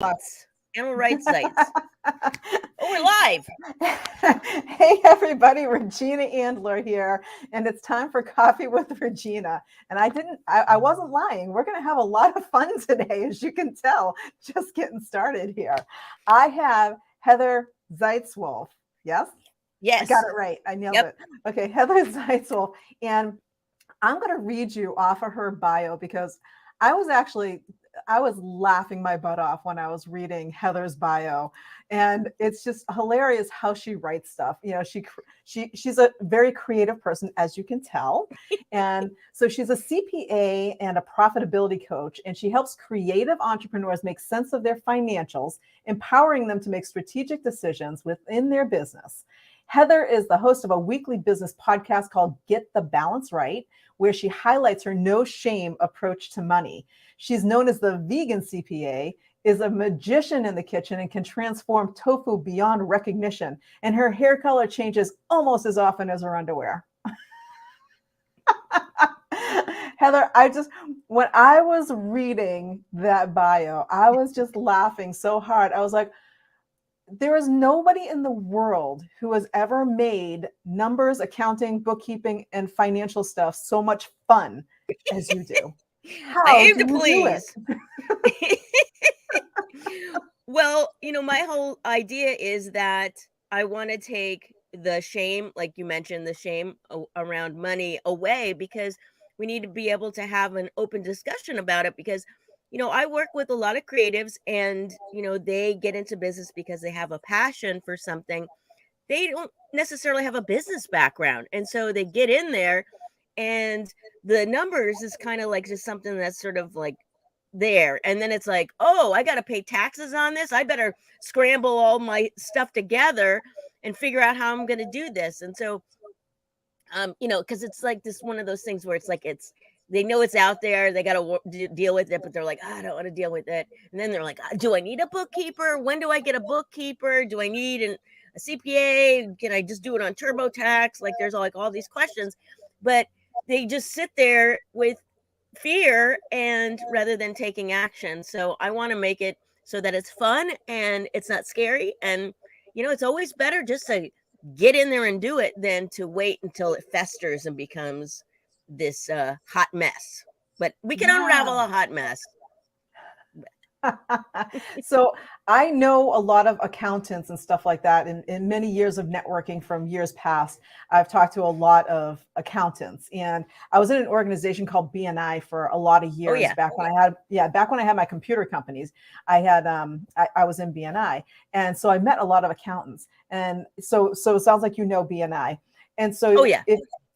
Animal rights sites. Oh, we're live. Hey everybody, Regina Andler here, and it's time for Coffee with Regina. And I wasn't lying. We're going to have a lot of fun today, as you can tell, just getting started here. I have Heather Zeitzwolfe. Yes, I got Yes. it right. I nailed Yep. it. Okay, Heather Zeitzwolfe, and I'm going to read you off of her bio because I was actually I was laughing my butt off when I was reading Heather's bio, and it's just hilarious how she writes stuff. You know, she's a very creative person, as you can tell, and so she's a CPA and a profitability coach, and she helps creative entrepreneurs make sense of their financials, empowering them to make strategic decisions within their business. Heather is the host of a weekly business podcast called Get the Balance Right, where she highlights her no shame approach to money. She's known as the vegan CPA, is a magician in the kitchen, and can transform tofu beyond recognition. And her hair color changes almost as often as her underwear. Heather, when I was reading that bio, I was just laughing so hard. I was like, there is nobody in the world who has ever made numbers, accounting, bookkeeping, and financial stuff so much fun as you do. I How aim do to you do please. it? Well, my whole idea is that I want to take the shame, like you mentioned, the shame around money away, because we need to be able to have an open discussion about it. Because, I work with a lot of creatives, and, they get into business because they have a passion for something. They don't necessarily have a business background. And so they get in there, and the numbers is kind of like just something that's sort of like there. And then it's like, oh, I got to pay taxes on this. I better scramble all my stuff together and figure out how I'm going to do this. And so, because it's like this one of those things where it's like they know it's out there, they got to deal with it, but they're like, I don't want to deal with it. And then they're like, do I need a bookkeeper? When do I get a bookkeeper? Do I need a CPA? Can I just do it on TurboTax? Like, there's all these questions, but they just sit there with fear, and rather than taking action. So I want to make it so that it's fun and it's not scary. And it's always better just to get in there and do it than to wait until it festers and becomes this hot mess. But we can Yeah. unravel a hot mess. So I know a lot of accountants and stuff like that. In many years of networking from years past, I've talked to a lot of accountants, and I was in an organization called BNI for a lot of Oh years yeah. back when back when I had my computer companies. I was in BNI, and so I met a lot of accountants, and so it sounds like you know BNI, and Oh so yeah.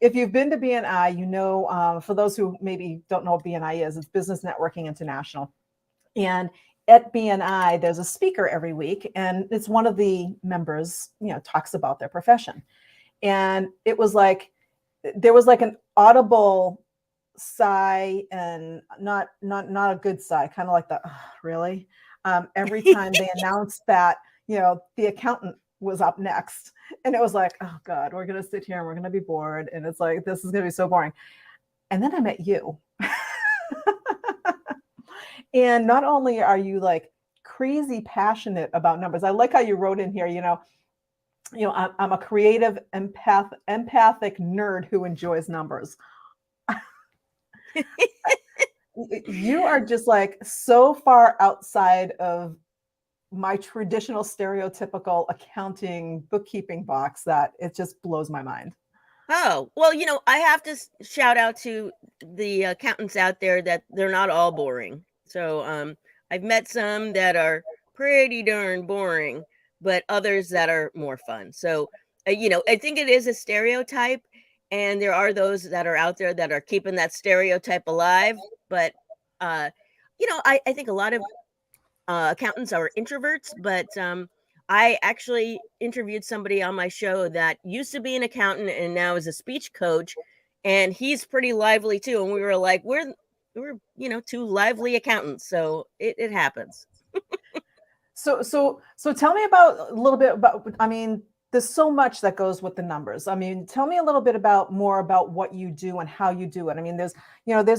if you've been to BNI, for those who maybe don't know what BNI is, it's Business Networking International. And at BNI, there's a speaker every week, and it's one of the members, talks about their profession. And it was like there was like an audible sigh, and not a good sigh, kind of like the really. Every time they announced that, the accountant was up next, and it was like, oh God, we're gonna sit here and we're gonna be bored, and it's like this is gonna be so boring. And then I met you. And not only are you like crazy passionate about numbers, I like how you wrote in here, I'm a creative empathic nerd who enjoys numbers. You are just like so far outside of my traditional stereotypical accounting bookkeeping box that it just blows my mind. Oh, well, I have to shout out to the accountants out there that they're not all boring. So, I've met some that are pretty darn boring, but others that are more fun. So, I think it is a stereotype, and there are those that are out there that are keeping that stereotype alive. But, uh, I think a lot of accountants are introverts, but I actually interviewed somebody on my show that used to be an accountant and now is a speech coach, and he's pretty lively too. And we were like, we're two lively accountants, so it happens. So tell me about a little bit about, I mean, there's so much that goes with the numbers. I mean, tell me a little bit more about what you do and how you do it. I mean, there's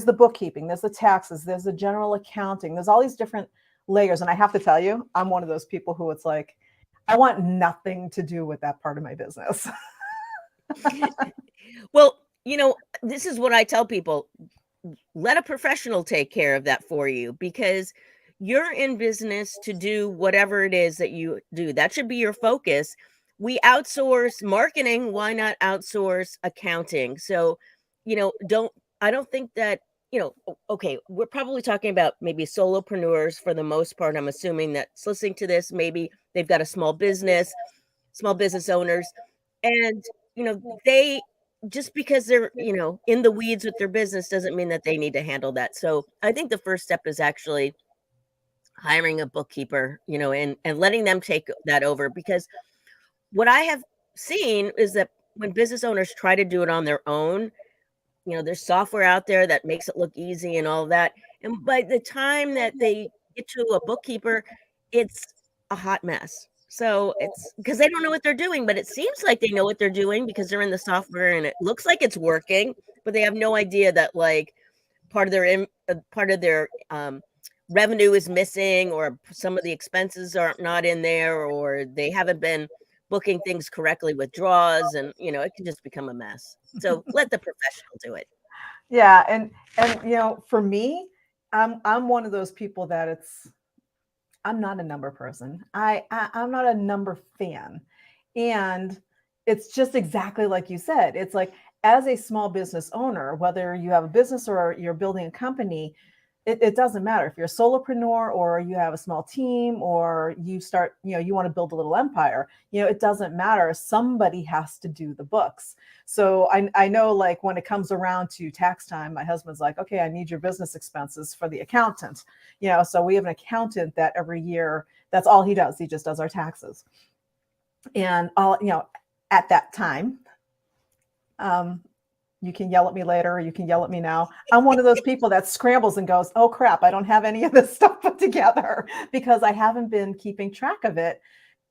the bookkeeping, there's the taxes, there's the general accounting, there's all these different layers. And I have to tell you, I'm one of those people who it's like, I want nothing to do with that part of my business. Well, this is what I tell people. Let a professional take care of that for you, because you're in business to do whatever it is that you do. That should be your focus. We outsource marketing, why not outsource accounting? So, don't I don't think that, okay, we're probably talking about maybe solopreneurs for the most part. I'm assuming that's listening to this, maybe they've got a small business owners, and they, just because they're, in the weeds with their business doesn't mean that they need to handle that. So I think the first step is actually hiring a bookkeeper, and letting them take that over, because what I have seen is that when business owners try to do it on their own, there's software out there that makes it look easy and all of that. And by the time that they get to a bookkeeper, it's a hot mess. So it's because they don't know what they're doing, but it seems like they know what they're doing because they're in the software and it looks like it's working, but they have no idea that, like, part of their revenue is missing, or some of the expenses are not in there, or they haven't been booking things correctly with draws, and it can just become a mess. So let the professional do it. Yeah, and for me, I'm one of those people that I'm not a number person. I'm not a number fan. And it's just exactly like you said. It's like, as a small business owner, whether you have a business or you're building a company, it doesn't matter if you're a solopreneur or you have a small team or you start, you want to build a little empire, it doesn't matter. Somebody has to do the books. So I know, like, when it comes around to tax time, my husband's like, okay, I need your business expenses for the accountant. So we have an accountant that every year, that's all he does. He just does our taxes. And all, at that time, um, you can yell at me later, or you can yell at me now. I'm one of those people that scrambles and goes, oh crap, I don't have any of this stuff put together because I haven't been keeping track of it,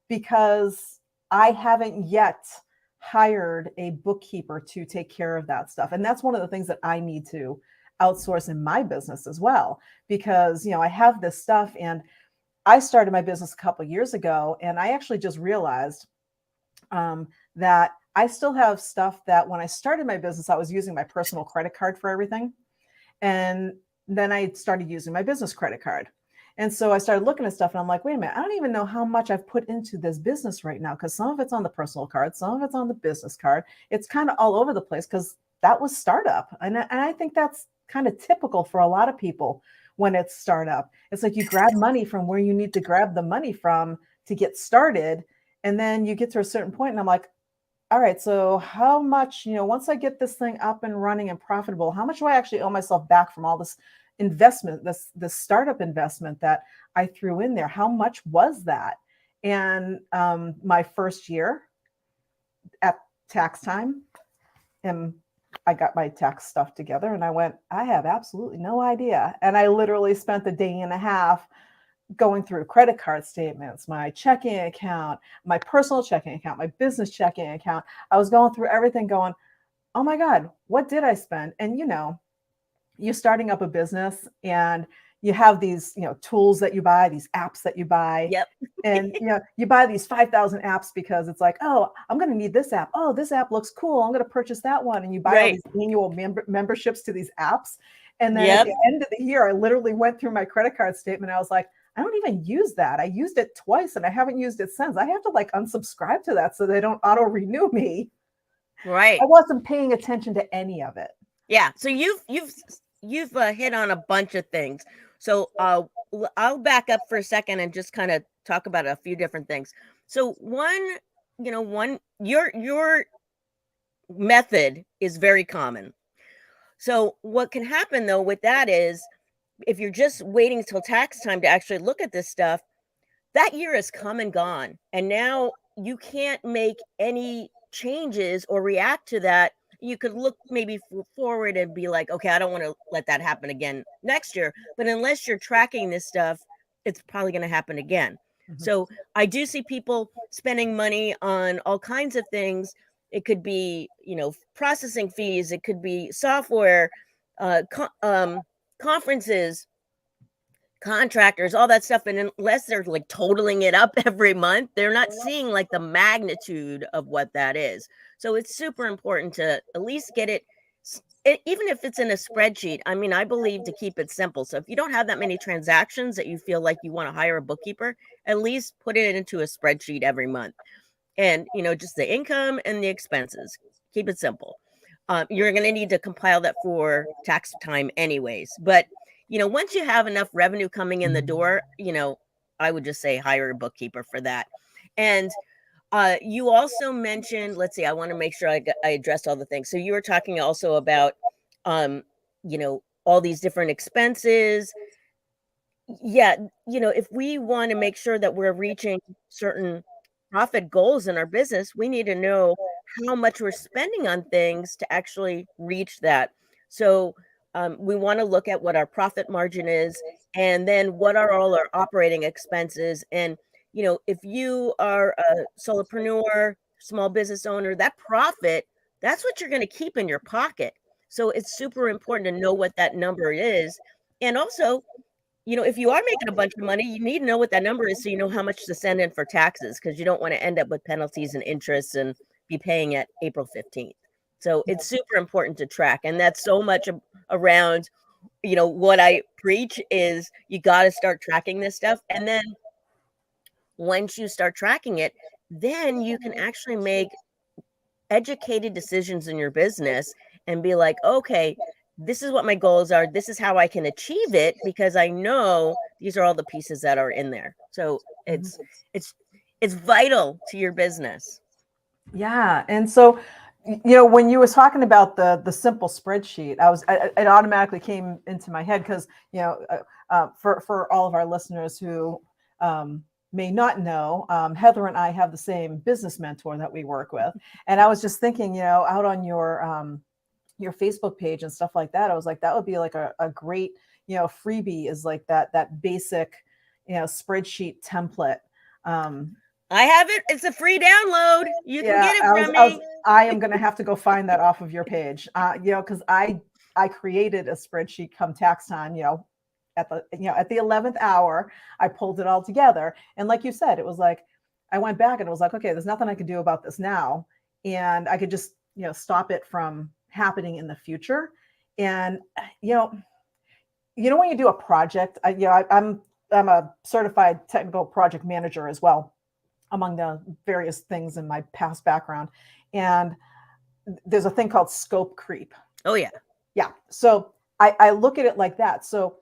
because I haven't yet hired a bookkeeper to take care of that stuff. And that's one of the things that I need to outsource in my business as well, because I have this stuff, and I started my business a couple of years ago, and I actually just realized that I still have stuff that when I started my business, I was using my personal credit card for everything. And then I started using my business credit card. And so I started looking at stuff, and I'm like, wait a minute, I don't even know how much I've put into this business right now, because some of it's on the personal card, some of it's on the business card. It's kind of all over the place because that was startup. And I think that's kind of typical for a lot of people when it's startup. It's like you grab money from where you need to grab the money from to get started. And then you get to a certain point, and I'm like, all right, so how much, once I get this thing up and running and profitable, how much do I actually owe myself back from all this investment, this startup investment that I threw in there? How much was that? And my first year at tax time, and I got my tax stuff together, and I went, I have absolutely no idea. And I literally spent a day and a half going through credit card statements, my checking account, my personal checking account, my business checking account. I was going through everything going, oh my God, what did I spend? And you're starting up a business, and you have these, tools that you buy, these apps that you buy. Yep. And you buy these 5,000 apps because it's like, oh, I'm going to need this app. Oh, this app looks cool. I'm going to purchase that one. And you buy all Right. these annual memberships to these apps. And then at Yep. the end of the year, I literally went through my credit card statement. I was like, I don't even use that. I used it twice and I haven't used it since. I have to like unsubscribe to that so they don't auto renew me. Right. I wasn't paying attention to any of it. Yeah. So you've hit on a bunch of things. So I'll back up for a second and just kind of talk about a few different things. So one, your method is very common. So what can happen though with that is, if you're just waiting till tax time to actually look at this stuff, that year has come and gone. And now you can't make any changes or react to that. You could look maybe forward and be like, okay, I don't want to let that happen again next year. But unless you're tracking this stuff, it's probably going to happen again. Mhm. So I do see people spending money on all kinds of things. It could be, processing fees. It could be software, conferences, contractors, all that stuff. And unless they're like totaling it up every month, they're not seeing like the magnitude of what that is. So it's super important to at least get it, even if it's in a spreadsheet. I mean, I believe to keep it simple. So if you don't have that many transactions that you feel like you want to hire a bookkeeper, at least put it into a spreadsheet every month. And, just the income and the expenses. Keep it simple. You're going to need to compile that for tax time anyways. But, once you have enough revenue coming in the door, I would just say hire a bookkeeper for that. And you also mentioned, let's see, I want to make sure I addressed all the things. So you were talking also about, all these different expenses. Yeah, if we want to make sure that we're reaching certain profit goals in our business, we need to know how much we're spending on things to actually reach that. So we want to look at what our profit margin is, and then what are all our operating expenses. And if you are a solopreneur, small business owner, that profit, that's what you're going to keep in your pocket. So it's super important to know what that number is. And also, if you are making a bunch of money, you need to know what that number is so you know how much to send in for taxes, because you don't want to end up with penalties and interest and be paying at April 15th. So it's super important to track. And that's so much around, what I preach is you got to start tracking this stuff. And then once you start tracking it, then you can actually make educated decisions in your business and be like, okay, this is what my goals are. This is how I can achieve it because I know these are all the pieces that are in there. So Mhm. it's vital to your business. Yeah, and so when you was talking about the simple spreadsheet, it automatically came into my head because for all of our listeners who may not know, Heather and I have the same business mentor that we work with, and I was just thinking, out on your Facebook page and stuff like that, I was like, that would be like a great freebie, is like that basic spreadsheet template. I have it. It's a free download. You can Yeah, get it from me. I am going to have to go find that off of your page, because I created a spreadsheet come tax time, at the 11th hour, I pulled it all together. And like you said, it was like, I went back and it was like, okay, there's nothing I can do about this now. And I could just, stop it from happening in the future. And, when you do a project, I'm a certified technical project manager as well, among the various things in my past background. And there's a thing called scope creep. Oh, yeah. Yeah. So I look at it like that. So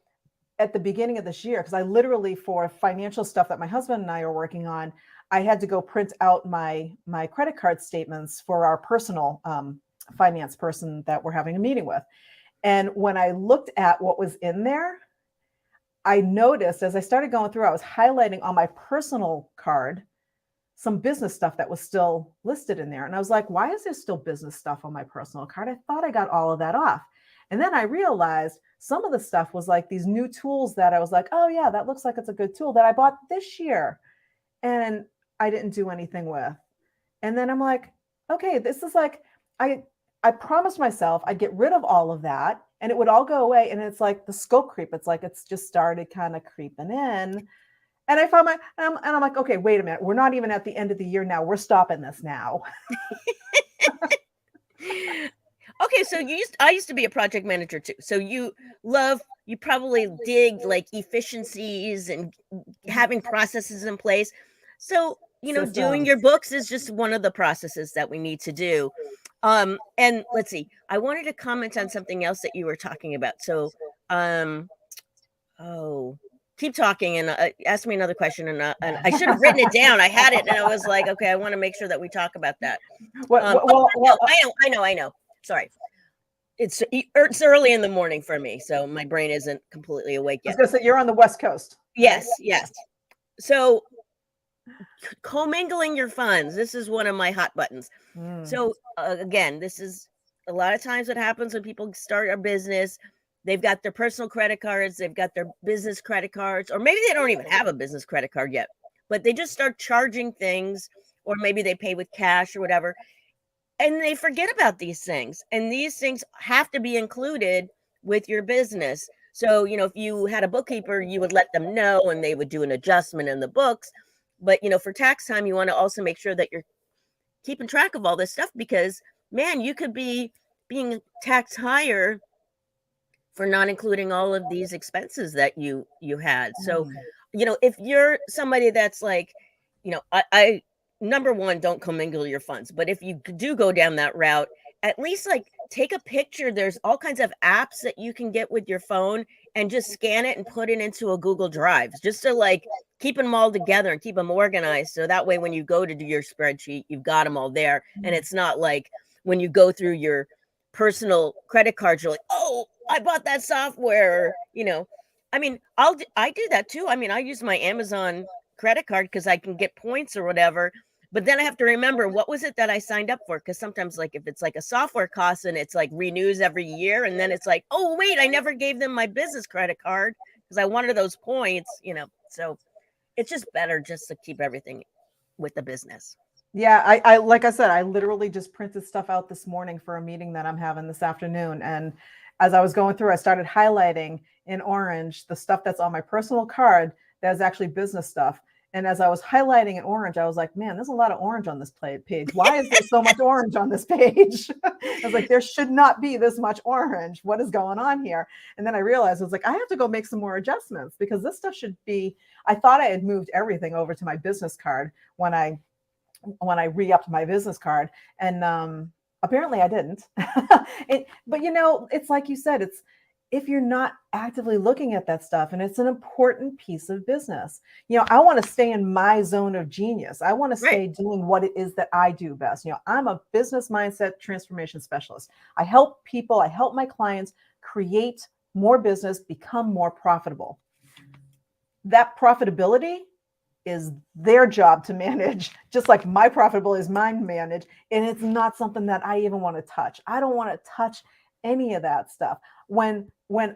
at the beginning of this year, because I literally, for financial stuff that my husband and I are working on, I had to go print out my credit card statements for our personal finance person that we're having a meeting with. And when I looked at what was in there, I noticed as I started going through, I was highlighting on my personal card some business stuff that was still listed in there. And I was like, why is there still business stuff on my personal card? I thought I got all of that off. And then I realized some of the stuff was like these new tools that I was like, oh, yeah, that looks like it's a good tool that I bought this year and I didn't do anything with. And then I'm like, okay, this is like, I promised myself I'd get rid of all of that and it would all go away. And it's like the scope creep. It's like it's just started kind of creeping in. And I found and I'm like, okay, wait a minute. We're not even at the end of the year now. We're stopping this now. Okay, so I used to be a project manager too. So you probably dig like efficiencies and having processes in place. So, doing your Systems. books is just one of the processes that we need to do. And let's see, I wanted to comment on something else that you were talking about. So, um, oh, keep talking and ask me another question. And I should have written it down. I had it and I was like, okay, I want to make sure that we talk about that. I know. Sorry. It's early in the morning for me, so my brain isn't completely awake I was yet. going to say, you're on the West Coast. Yes. So commingling your funds. This is one of my hot buttons. So again, this is a lot of times what happens when people start a business. They've got their personal credit cards, they've got their business credit cards, or maybe they don't even have a business credit card yet, but they just start charging things, or maybe they pay with cash or whatever, and they forget about these things. And these things have to be included with your business. So, if you had a bookkeeper, you would let them know and they would do an adjustment in the books. But, for tax time, you want to also make sure that you're keeping track of all this stuff because, man, you could be being taxed higher for not including all of these expenses that you had. So, Mm. if you're somebody that's like, I number one, don't commingle your funds. But if you do go down that route, at least like take a picture. There's all kinds of apps that you can get with your phone and just scan it and put it into a Google Drive just to like keep them all together and keep them organized. So that way, when you go to do your spreadsheet, you've got them all there. And Mm. it's not like when you go through your personal credit cards, you're like, oh, I bought that software, I mean, I do that too. I mean, I use my Amazon credit card because I can get points or whatever. But then I have to remember what was it that I signed up for? Because sometimes, like, if it's like a software cost and it's like renews every year, and then it's like, oh, wait, I never gave them my business credit card because I wanted those points. So it's just better just to keep everything with the business. Yeah, I like I said, I literally just printed stuff out this morning for a meeting that I'm having this afternoon. And as I was going through, I started highlighting in orange the stuff that's on my personal card that's actually business stuff. And as I was highlighting in orange, I was like, man, there's a lot of orange on this page. Why is there so much orange on this page? I was like, there should not be this much orange. What is going on here? And then I realized I was like, I have to go make some more adjustments because this stuff should be, I thought I had moved everything over to my business card when I re-upped my business card, and apparently I didn't. But it's like you said, it's if you're not actively looking at that stuff, and it's an important piece of business. I want to stay in my zone of genius. I want to Right. stay doing what it is that I do best. I'm a business mindset transformation specialist. I help people, I help my clients create more business, become more profitable. That profitability is their job to manage, just like my profitability is mine to manage. And it's not something that I even want to touch. I don't want to touch any of that stuff. When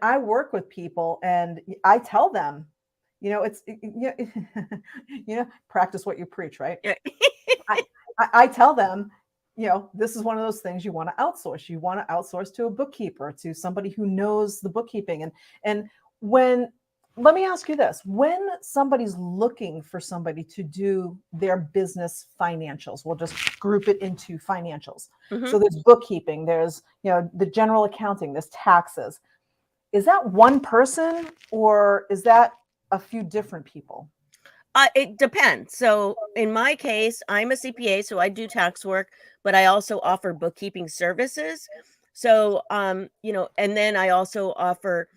I work with people and I tell them, it's practice what you preach, right? Yeah. I, I tell them, this is one of those things you want to outsource. You want to outsource to a bookkeeper, to somebody who knows the bookkeeping. And when let me ask you this: when somebody's looking for somebody to do their business financials, we'll just group it into financials. Hmm. So there's bookkeeping, there's the general accounting, there's taxes. Is that one person or is that a few different people? It depends. So in my case, I'm a CPA, so I do tax work, but I also offer bookkeeping services. So, and then I also offer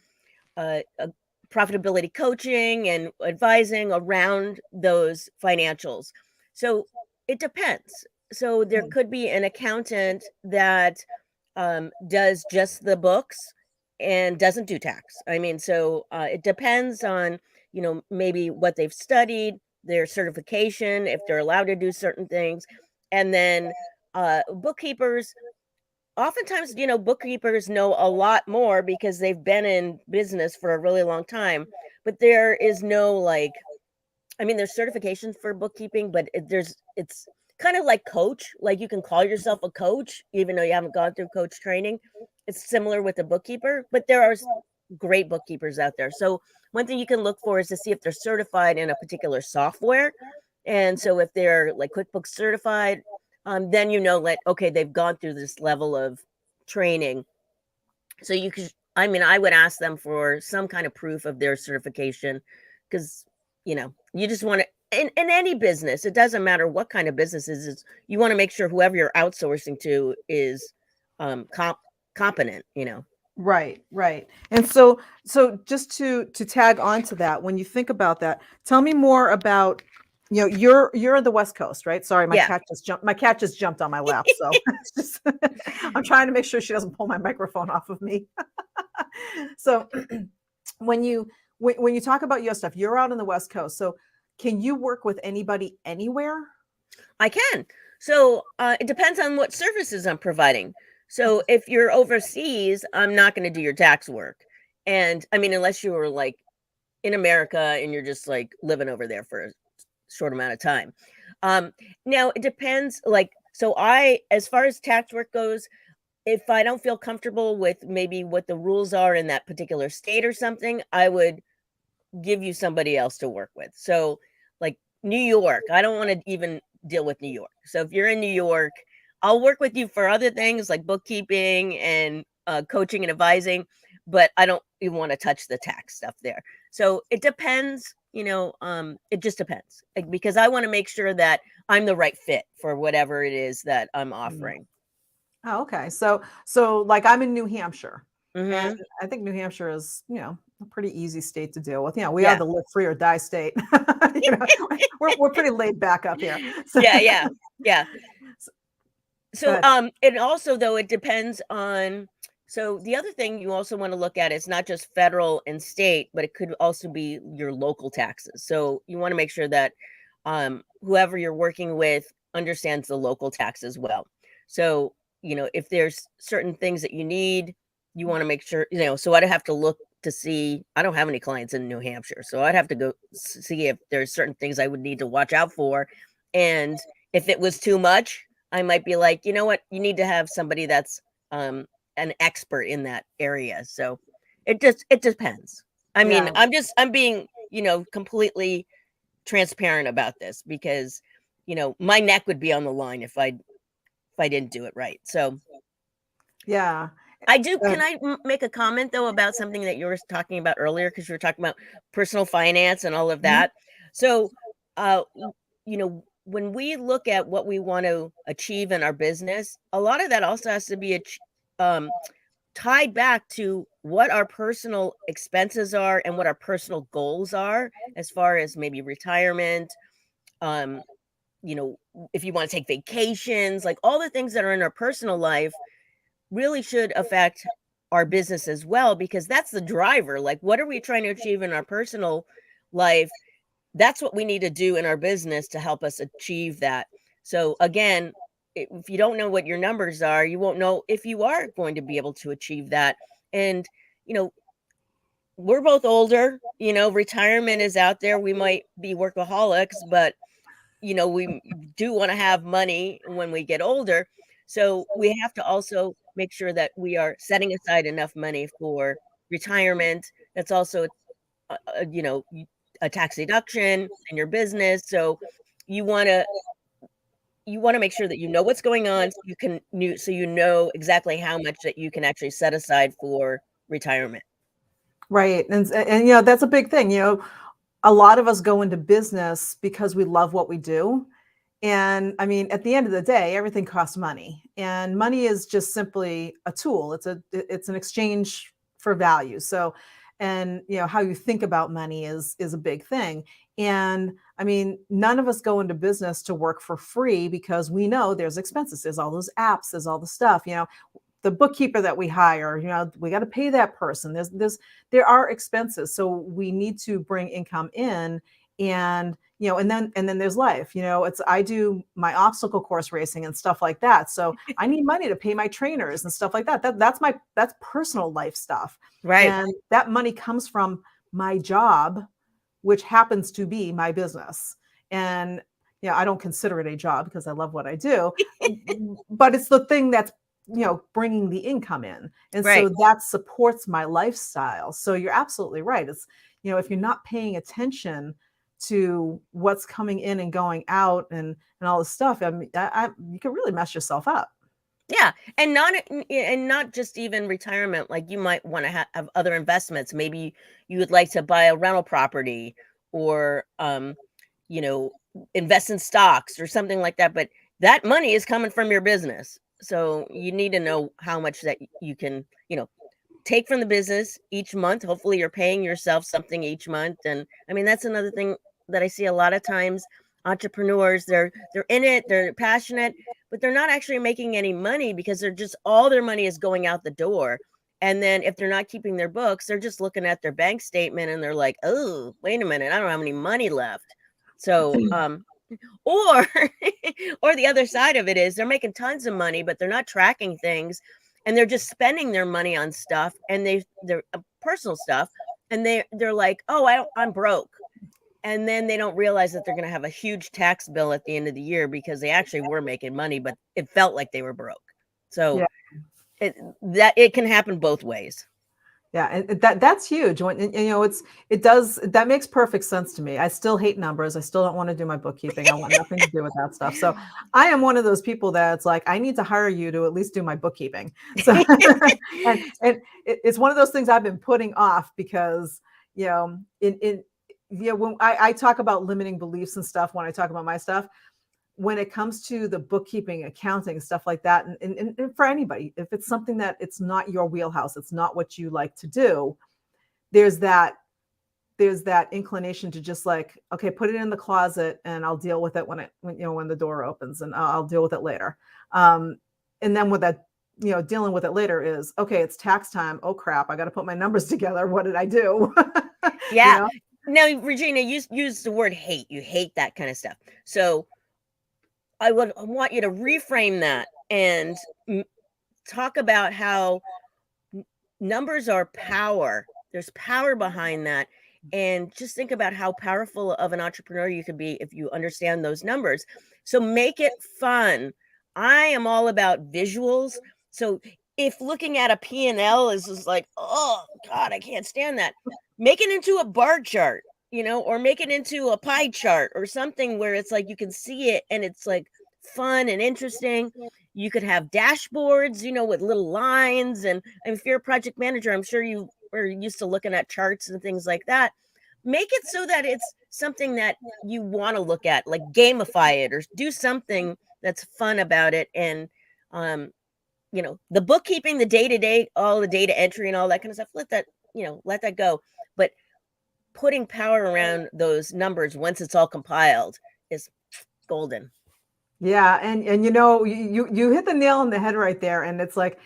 a profitability coaching and advising around those financials. So it depends. So there Mm. could be an accountant that does just the books and doesn't do tax. I mean, so it depends on, maybe what they've studied, their certification, if they're allowed to do certain things. And then bookkeepers, oftentimes, bookkeepers know a lot more because they've been in business for a really long time. But there is no like, I mean, there's certifications for bookkeeping, but it's kind of like coach. Like you can call yourself a coach, even though you haven't gone through coach training. It's similar with a bookkeeper, but there are great bookkeepers out there. So one thing you can look for is to see if they're certified in a particular software. And so if they're like QuickBooks certified, then like okay, they've gone through this level of training. So you could, I mean, I would ask them for some kind of proof of their certification because, you just want to, in any business, it doesn't matter what kind of business it is, you want to make sure whoever you're outsourcing to is competent. Right, right. And so just to tag on to that, when you think about that, tell me more about, you're in the West Coast, right? Sorry, Yeah. my cat just jumped on my lap. So it's just I'm trying to make sure she doesn't pull my microphone off of me. So when you talk about your stuff, you're out on the West Coast. So can you work with anybody anywhere? I can. So it depends on what services I'm providing. So if you're overseas, I'm not going to do your tax work. And I mean, unless you were like in America and you're just like living over there for a short amount of time. Um, Now it depends. Like, so as far as tax work goes, if I don't feel comfortable with maybe what the rules are in that particular state or something, I would give you somebody else to work with. So, like New York, I don't want to even deal with New York. So if you're in New York, I'll work with you for other things like bookkeeping and coaching and advising, but I don't even want to touch the tax stuff there. So it depends, it just depends, like, because I want to make sure that I'm the right fit for whatever it is that I'm Mm. offering. Oh, okay. So like I'm in New Hampshire, and Hmm. I think New Hampshire is, a pretty easy state to deal with. We are Yeah. the live free or die state. you know, we're pretty laid back up here. So, Yeah. Yeah. Yeah. so go So, ahead. and also though it depends on, so the other thing you also want to look at is not just federal and state, but it could also be your local taxes. So you want to make sure that whoever you're working with understands the local tax as well. So, if there's certain things that you need, you want to make sure, so I'd have to look to see, I don't have any clients in New Hampshire, so I'd have to go see if there's certain things I would need to watch out for. And if it was too much, I might be like, "You know what? You need to have somebody that's, um, an expert in that area." So, it depends. I mean, Yeah. I'm being, completely transparent about this because, my neck would be on the line if I didn't do it right. So, Yeah. I do, Uh, can I make a comment though about something that you were talking about earlier, because you were talking about personal finance and all of mhm. that. So, when we look at what we want to achieve in our business, a lot of that also has to be um, tied back to what our personal expenses are and what our personal goals are, as far as maybe retirement, um, if you want to take vacations, like all the things that are in our personal life really should affect our business as well, because that's the driver. Like, what are we trying to achieve in our personal life? That's what we need to do in our business to help us achieve that. So again, if you don't know what your numbers are, you won't know if you are going to be able to achieve that. And you know we're both older, retirement is out there. We might be workaholics, but we do want to have money when we get older. So we have to also make sure that we are setting aside enough money for retirement. That's also, a tax deduction in your business. So you want to make sure that you know what's going on, so so you know exactly how much that you can actually set aside for retirement. Right. And that's a big thing. A lot of us go into business because we love what we do. And I mean, at the end of the day, everything costs money. And money is just simply a tool. It's an exchange for value. So, and how you think about money is a big thing. And I mean, none of us go into business to work for free because we know there's expenses. There's all those apps, there's all the stuff. The bookkeeper that we hire, we got to pay that person. There are expenses, so we need to bring income in. And and then there's life. It's I do my obstacle course racing and stuff like that, so I need money to pay my trainers and stuff like that. That's personal life stuff. Right. And that money comes from my job, which happens to be my business. And I don't consider it a job because I love what I do, but it's the thing that's bringing the income in. And Right. so that supports my lifestyle. So you're absolutely right. It's, if you're not paying attention to what's coming in and going out and all this stuff, I mean, you can really mess yourself up. Yeah, and not just even retirement. Like, you might want to have other investments. Maybe you would like to buy a rental property, or you know, invest in stocks or something like that. But that money is coming from your business, so you need to know how much that you can, take from the business each month. Hopefully, you're paying yourself something each month. And I mean, that's another thing that I see a lot of times. Entrepreneurs, they're in it, they're passionate, but they're not actually making any money because they're just, all their money is going out the door. And then if they're not keeping their books, they're just looking at their bank statement and they're like, "Oh, wait a minute, I don't have any money left." So, or or the other side of it is they're making tons of money, but they're not tracking things, and they're just spending their money on stuff, and they're personal stuff, and they're like, "Oh, I'm broke." And then they don't realize that they're going to have a huge tax bill at the end of the year because they actually were making money, but it felt like they were broke. So, Yeah. it, that it can happen both ways. Yeah, and that's huge. And, you know, it does that makes perfect sense to me. I still hate numbers. I still don't want to do my bookkeeping. I want nothing to do with that stuff. So I am one of those people that's like, I need to hire you to at least do my bookkeeping. So it's one of those things I've been putting off because, you know, in yeah, when I talk about limiting beliefs and stuff, when I talk about my stuff, when it comes to the bookkeeping, accounting, stuff like that, and for anybody, if it's something that it's not your wheelhouse, it's not what you like to do, there's that there's that inclination to just like, okay, put it in the closet and I'll deal with it when the door opens, and I'll deal with it later. Um, and then with that, dealing with it later is okay. It's tax time. Oh crap! I got to put my numbers together. What did I do? you Yeah. know, Now, Regina, use the word hate. You hate that kind of stuff. So I want you to reframe that and talk about how n- numbers are power. There's power behind that. And just think about how powerful of an entrepreneur you could be if you understand those numbers. So make it fun. I am all about visuals. So if looking at a P&L is just like, oh God, I can't stand that. Make it into a bar chart, or make it into a pie chart or something where it's like you can see it and it's like fun and interesting. You could have dashboards, with little lines. And if you're a project manager, I'm sure you are used to looking at charts and things like that. Make it so that it's something that you want to look at, like gamify it or do something that's fun about it. And, um, the bookkeeping, the day to day, all the data entry and all that kind of stuff, let that go. But putting power around those numbers once it's all compiled is golden. yeah, and you hit the nail on the head right there. And it's like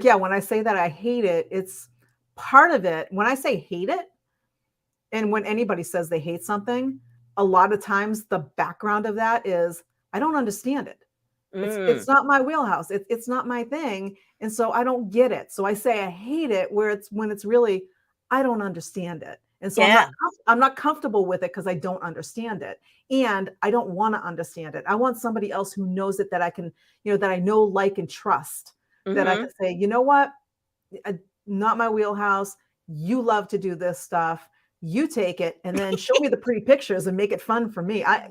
yeah, when I say that I hate it, it's part of it. When I say hate it, and when anybody says they hate something, a lot of times the background of that is I don't understand it. It's Mm, not my wheelhouse. It's not my thing, and so I don't get it. So I say I hate it where it's when it's really I don't understand it. And so yeah. I'm not comfortable with it because I don't understand it. And I don't want to understand it. I want somebody else who knows it that I can, that I know, like, and trust, that I Hmm. can say, you know what? uh, Not my wheelhouse. You love to do this stuff. You take it and then show me the pretty pictures and make it fun for me. I've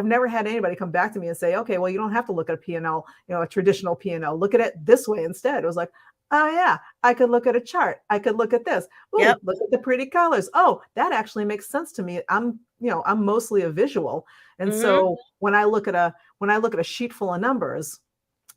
never had anybody come back to me and say, okay, well, you don't have to look at a P&L, a traditional P&L. Look at it this way instead. It was like, oh yeah, I could look at a chart. I could look at this. Oh, Yep. look at the pretty colors. Oh, that actually makes sense to me. I'm mostly a visual. And Hmm. so when I look at a sheet full of numbers,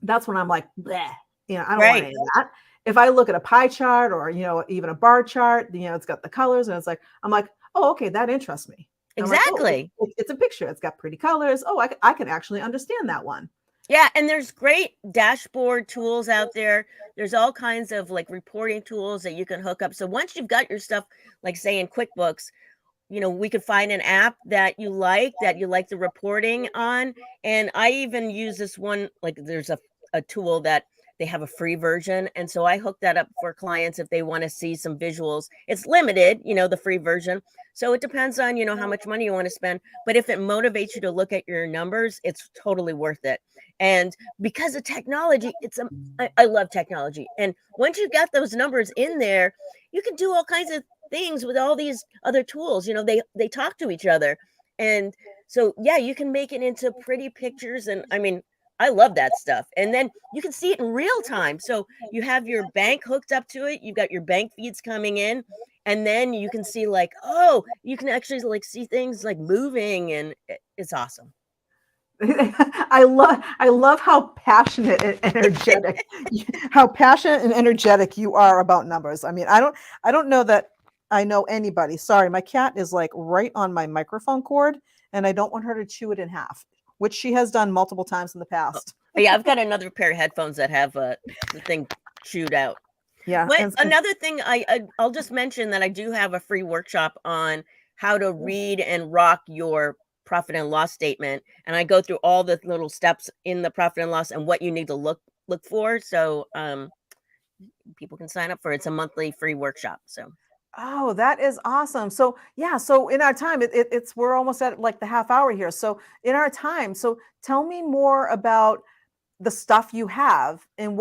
that's when I'm like, bleh, I don't want Right. any of that. If I look at a pie chart or, even a bar chart, it's got the colors and it's like, I'm like, oh, okay, that interests me. I'm like, oh, Exactly. it's a picture. It's got pretty colors. Oh, I can actually understand that one. Yeah, and there's great dashboard tools out there. There's all kinds of like reporting tools that you can hook up. So once you've got your stuff, like say in QuickBooks, we could find an app that you like the reporting on. And I even use this one, like there's a tool that they have a free version. And so I hook that up for clients if they want to see some visuals. It's limited, the free version. So it depends on, how much money you want to spend. But if it motivates you to look at your numbers, it's totally worth it. And because of technology, I love technology. And once you've got those numbers in there, you can do all kinds of things with all these other tools. They talk to each other. And so yeah, you can make it into pretty pictures. And I mean, I love that stuff. And then you can see it in real time. So you have your bank hooked up to it, you've got your bank feeds coming in, and then you can see like, oh, you can actually like see things like moving, and it's awesome. I love how passionate and energetic you are about numbers. I mean, I don't know that I know anybody. Sorry, my cat is like right on my microphone cord and I don't want her to chew it in half, which she has done multiple times in the Oh, past. yeah, I've got another pair of headphones that have the thing chewed out. Yeah, But and another thing, I'll just mention that I do have a free workshop on how to read and rock your profit and loss statement, and I go through all the little steps in the profit and loss and what you need to look for. So people can sign up for it. It's a monthly free workshop. So oh, that is awesome. So yeah, so in our time, it's we're almost at like the half hour here. So in our time, so tell me more about the stuff you have and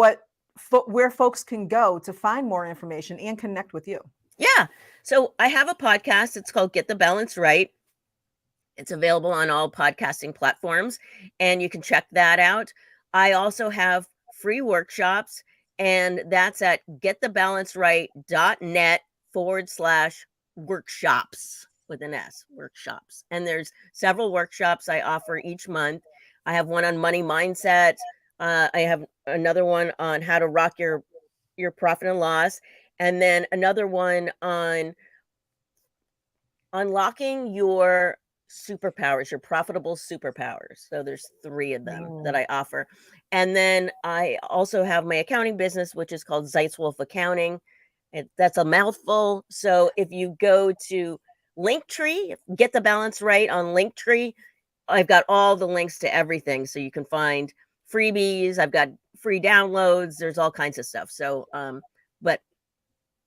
where folks can go to find more information and connect with you. Yeah. So I have a podcast. It's called Get the Balance Right. It's available on all podcasting platforms, and you can check that out. I also have free workshops, and that's at getthebalanceright.net/workshops with an S, workshops. And there's several workshops I offer each month. I have one on money mindset. I have another one on how to rock your profit and loss, and then another one on unlocking your superpowers, your profitable superpowers. So there's 3 of them that Mm. I offer. And then I also have my accounting business, which is called Zeitzwolfe Accounting. That's a mouthful. So if you go to Linktree, get the balance right on Linktree, I've got all the links to everything. So you can find freebies. I've got free downloads. There's all kinds of stuff. So, but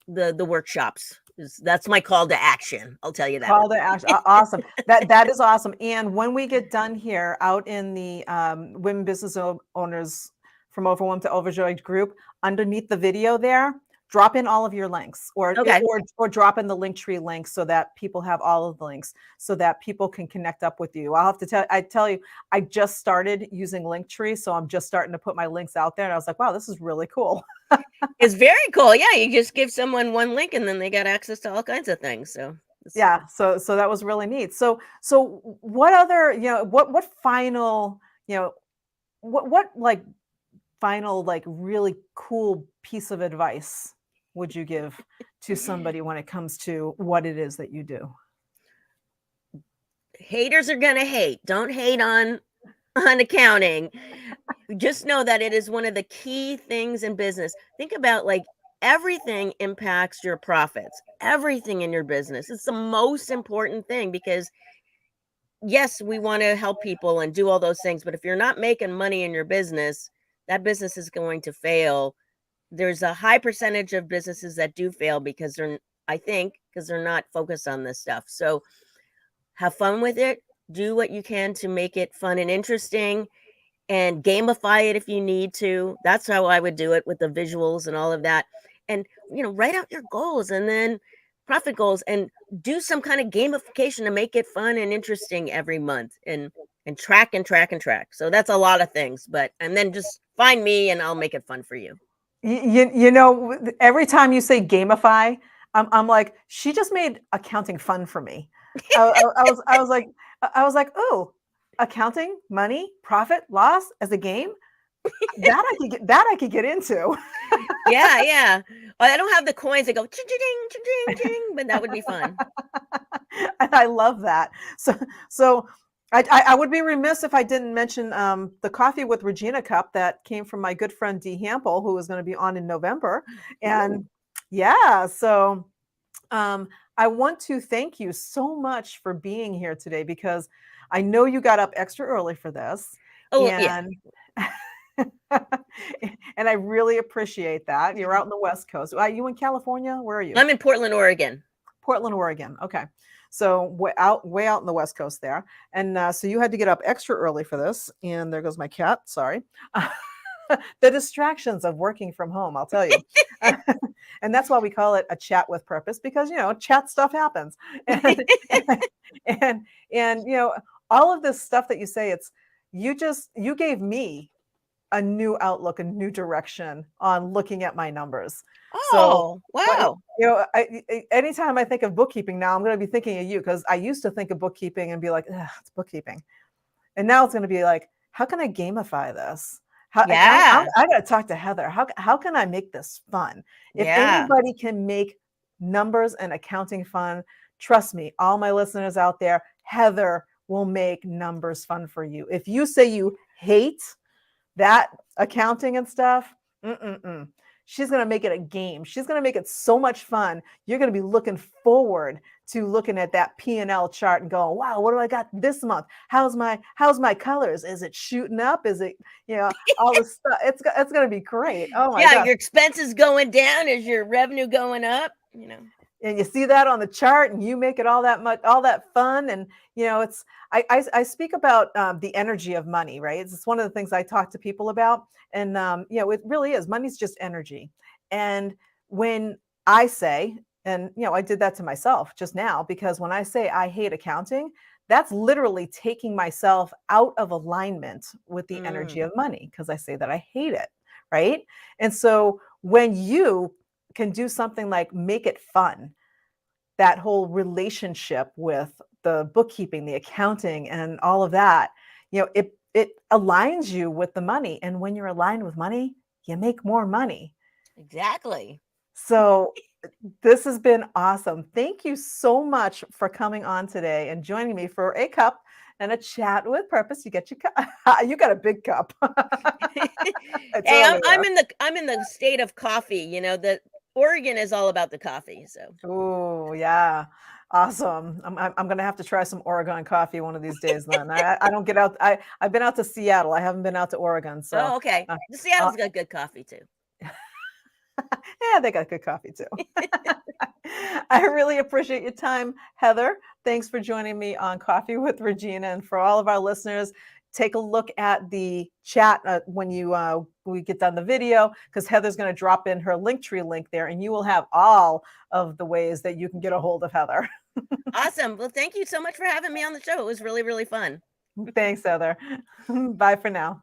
the workshops that's my call to action. I'll tell you that. Call to action. Awesome. That is awesome. And when we get done here out in the women business owners from Overwhelmed to Overjoyed group, underneath the video there, drop in all of your links, Okay. or drop in the Linktree links so that people have all of the links so that people can connect up with you. I'll have to tell you, I just started using Linktree, so I'm just starting to put my links out there, and I was like, wow, this is really cool. It's very cool. Yeah, you just give someone one link and then they got access to all kinds of things. So Yeah, so that was really neat. So what other, what final, what like final like really cool piece of advice would you give to somebody when it comes to what it is that you do? haters are gonna hate. Don't hate on accounting. Just know that it is one of the key things in business. Think about like everything impacts your profits. Everything in your business. It's the most important thing because yes, we want to help people and do all those things, but if you're not making money in your business, that business is going to fail. There's a high percentage of businesses that do fail because I think, because they're not focused on this stuff. So have fun with it. Do what you can to make it fun and interesting and gamify it if you need to. That's how I would do it with the visuals and all of that. And, write out your goals and then profit goals and do some kind of gamification to make it fun and interesting every month and track and track and track. So that's a lot of things, and then just find me and I'll make it fun for you. Every time you say gamify, I'm like, she just made accounting fun for me. I was like, oh, accounting, money, profit, loss as a game. That I could get into. Yeah, yeah. Well, I don't have the coins that go ching ching ching ching, but that would be fun. And I love that. So I would be remiss if I didn't mention the Coffee with Regina cup that came from my good friend Dee Hample, who is going to be on in November. And yeah, so I want to thank you so much for being here today because I know you got up extra early for this. Oh, yeah. And and I really appreciate that. You're out in the West Coast. Are you in California? Where are you? I'm in Portland, Oregon. Portland, Oregon. Okay. So way out in the West Coast there. And so you had to get up extra early for this. And there goes my cat. Sorry. The distractions of working from home, I'll tell you. And that's why we call it a chat with purpose because, chat stuff happens. And all of this stuff that you say, you gave me a new outlook, a new direction on looking at my numbers. Oh, wow. Anytime I think of bookkeeping now, I'm going to be thinking of you because I used to think of bookkeeping and be like, it's bookkeeping. And now it's going to be like, how can I gamify this? Yeah. I got to talk to Heather. How can I make this fun? If anybody can make numbers and accounting fun, trust me, all my listeners out there, Heather will make numbers fun for you. If you say you hate that accounting and stuff, she's going to make it a game. She's going to make it so much fun. You're going to be looking forward to looking at that P&L chart and going, wow, what do I got this month? How's my colors? Is it shooting up? Is it, all this stuff? It's going to be great. Oh my God. Your expenses going down. Is your revenue going up? and you see that on the chart and you make it all that much all that fun. And it's I speak about the energy of money, right? It's one of the things I talk to people about. And it really is, money's just energy. And when I say, and I did that to myself just now, because when I say I hate accounting, that's literally taking myself out of alignment with the energy Mm, of money, because I say that I hate it, right? And so when you can do something like make it fun, that whole relationship with the bookkeeping, the accounting, and all of that, it aligns you with the money. And when you're aligned with money, you make more money. exactly. So this has been awesome. Thank you so much for coming on today and joining me for a cup and a chat with purpose. You get your cup. You got a big cup. It's Hey, early there. I'm in the state of coffee, the Oregon is all about the coffee, so. Oh, yeah. Awesome. I'm gonna have to try some Oregon coffee one of these days then. I don't get out. I've been out to Seattle. I haven't been out to Oregon. So Oh, okay. uh, The uh, Seattle's got good coffee too. yeah, they got good coffee too. I really appreciate your time, Heather. Thanks for joining me on Coffee with Regina. And for all of our listeners, take a look at the chat when we get done the video, because Heather's going to drop in her Linktree link there, and you will have all of the ways that you can get a hold of Heather. Awesome. Well, thank you so much for having me on the show. It was really, really fun. Thanks, Heather. Bye for now.